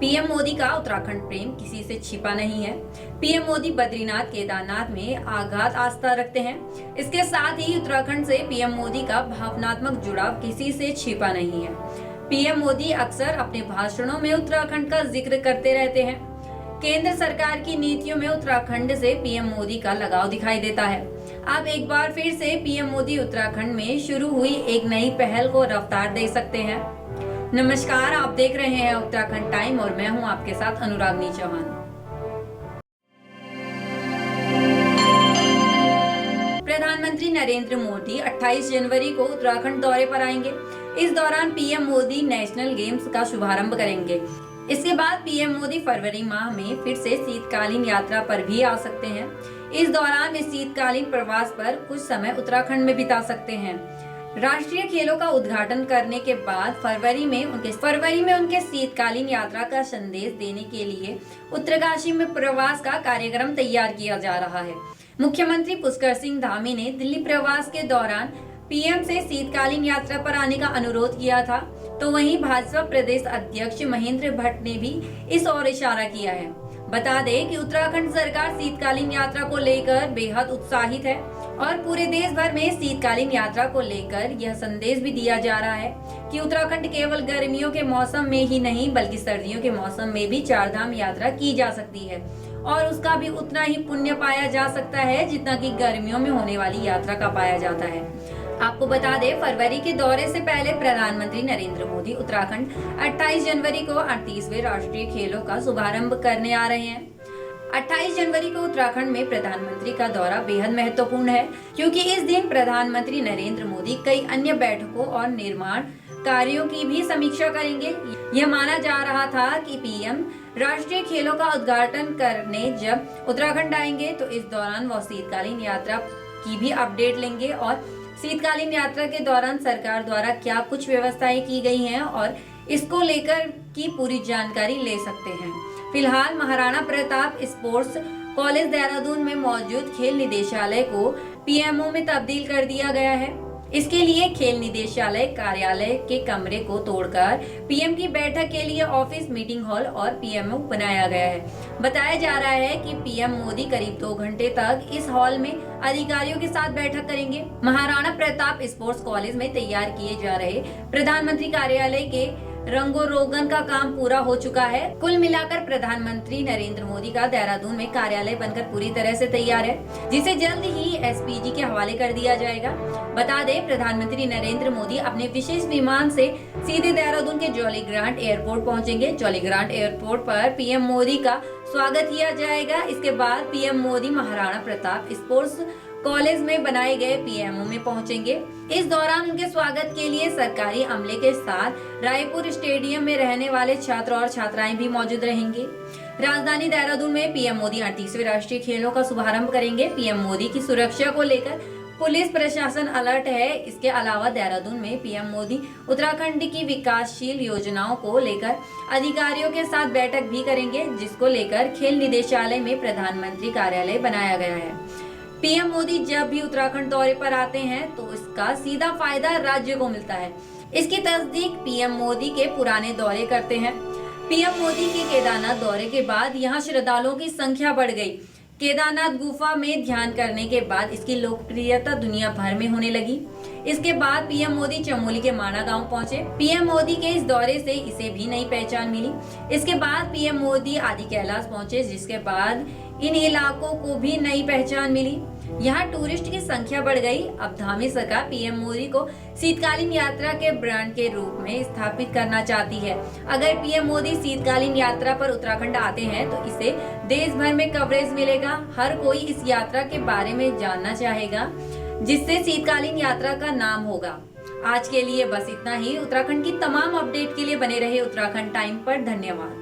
PM Modi का उत्तराखंड प्रेम किसी से छिपा नहीं है। पीएम मोदी बद्रीनाथ केदारनाथ में अगाध आस्था रखते हैं। इसके साथ ही उत्तराखंड से पीएम मोदी का भावनात्मक जुड़ाव किसी से छिपा नहीं है। पीएम मोदी अक्सर अपने भाषणों में उत्तराखंड का जिक्र करते रहते हैं। केंद्र सरकार की नीतियों में उत्तराखंड से पीएम मोदी का लगाव दिखाई देता है। अब एक बार फिर से पीएम मोदी उत्तराखंड में शुरू हुई एक नई पहल को रफ्तार दे सकते हैं। नमस्कार, आप देख रहे हैं उत्तराखंड टाइम और मैं हूं आपके साथ अनुरागनी चौहान। प्रधानमंत्री नरेंद्र मोदी 28 जनवरी को उत्तराखंड दौरे पर आएंगे। इस दौरान पीएम मोदी नेशनल गेम्स का शुभारंभ करेंगे। इसके बाद पीएम मोदी फरवरी माह में फिर से शीतकालीन यात्रा पर भी आ सकते हैं। इस दौरान वे शीतकालीन प्रवास पर कुछ समय उत्तराखंड में बिता सकते हैं। राष्ट्रीय खेलों का उद्घाटन करने के बाद फरवरी में उनके शीतकालीन यात्रा का संदेश देने के लिए उत्तरकाशी में प्रवास का कार्यक्रम तैयार किया जा रहा है। मुख्यमंत्री पुष्कर सिंह धामी ने दिल्ली प्रवास के दौरान पीएम से शीतकालीन यात्रा पर आने का अनुरोध किया था, तो वहीं भाजपा प्रदेश अध्यक्ष महेंद्र भट्ट ने भी इस ओर इशारा किया है। बता दें कि उत्तराखंड सरकार शीतकालीन यात्रा को लेकर बेहद उत्साहित है और पूरे देश भर में शीतकालीन यात्रा को लेकर यह संदेश भी दिया जा रहा है कि उत्तराखंड केवल गर्मियों के मौसम में ही नहीं बल्कि सर्दियों के मौसम में भी चारधाम यात्रा की जा सकती है और उसका भी उतना ही पुण्य पाया जा सकता है जितना कि गर्मियों में होने वाली यात्रा का पाया जाता है। आपको बता दें, फरवरी के दौरे से पहले प्रधानमंत्री नरेंद्र मोदी उत्तराखंड 28 जनवरी को 38वें राष्ट्रीय खेलों का शुभारंभ करने आ रहे हैं। 28 जनवरी को उत्तराखंड में प्रधानमंत्री का दौरा बेहद महत्वपूर्ण है, क्योंकि इस दिन प्रधानमंत्री नरेंद्र मोदी कई अन्य बैठकों और निर्माण कार्यों की भी समीक्षा करेंगे। यह माना जा रहा था कि पीएम राष्ट्रीय खेलों का उद्घाटन करने जब उत्तराखंड आएंगे तो इस दौरान वो शीतकालीन यात्रा की भी अपडेट लेंगे और शीतकालीन यात्रा के दौरान सरकार द्वारा क्या कुछ व्यवस्थाएं की गई हैं और इसको लेकर की पूरी जानकारी ले सकते हैं। फिलहाल महाराणा प्रताप स्पोर्ट्स कॉलेज देहरादून में मौजूद खेल निदेशालय को पीएमओ में तब्दील कर दिया गया है। इसके लिए खेल निदेशालय कार्यालय के कमरे को तोड़कर पीएम की बैठक के लिए ऑफिस, मीटिंग हॉल और पीएमओ बनाया गया है। बताया जा रहा है कि पीएम मोदी करीब 2 घंटे तक इस हॉल में अधिकारियों के साथ बैठक करेंगे। महाराणा प्रताप स्पोर्ट्स कॉलेज में तैयार किए जा रहे प्रधानमंत्री कार्यालय के रंगोरोगन का काम पूरा हो चुका है। कुल मिलाकर प्रधानमंत्री नरेंद्र मोदी का देहरादून में कार्यालय बनकर पूरी तरह से तैयार है, जिसे जल्द ही एसपीजी के हवाले कर दिया जाएगा। बता दें, प्रधानमंत्री नरेंद्र मोदी अपने विशेष विमान से सीधे देहरादून के जॉली ग्रांट एयरपोर्ट पहुंचेंगे। जॉली ग्रांट एयरपोर्ट पर पीएम मोदी का स्वागत किया जाएगा। इसके बाद PM Modi Maharana Pratap sports college में बनाए गए पीएमओ में पहुंचेंगे। इस दौरान उनके स्वागत के लिए सरकारी अमले के साथ रायपुर स्टेडियम में रहने वाले छात्र और छात्राएं भी मौजूद रहेंगे। राजधानी देहरादून में पीएम मोदी 38वें राष्ट्रीय खेलों का शुभारंभ करेंगे। पीएम मोदी की सुरक्षा को लेकर पुलिस प्रशासन अलर्ट है। इसके अलावा देहरादून में पीएम मोदी उत्तराखंड की विकासशील योजनाओं को लेकर अधिकारियों के साथ बैठक भी करेंगे, जिसको लेकर खेल निदेशालय में प्रधानमंत्री कार्यालय बनाया गया है। पीएम मोदी जब भी उत्तराखंड दौरे पर आते हैं तो इसका सीधा फायदा राज्य को मिलता है। इसकी तस्दीक पीएम मोदी के पुराने दौरे करते हैं। पीएम मोदी के केदारनाथ दौरे के बाद यहां श्रद्धालुओं की संख्या बढ़ गई। केदारनाथ गुफा में ध्यान करने के बाद इसकी लोकप्रियता दुनिया भर में होने लगी। इसके बाद पीएम मोदी चमोली के माना गांव पहुंचे। पीएम मोदी के इस दौरे से इसे भी नई पहचान मिली। इसके बाद पीएम मोदी आदि कैलाश पहुंचे, जिसके बाद इन इलाकों को भी नई पहचान मिली। यहाँ टूरिस्ट की संख्या बढ़ गई। अब धामी सरकार पीएम मोदी को शीतकालीन यात्रा के ब्रांड के रूप में स्थापित करना चाहती है। अगर पीएम मोदी शीतकालीन यात्रा पर उत्तराखंड आते हैं तो इसे देश भर में कवरेज मिलेगा। हर कोई इस यात्रा के बारे में जानना चाहेगा, जिससे शीतकालीन यात्रा का नाम होगा। आज के लिए बस इतना ही। उत्तराखंड की तमाम अपडेट के लिए बने रहे उत्तराखंड टाइम पर। धन्यवाद।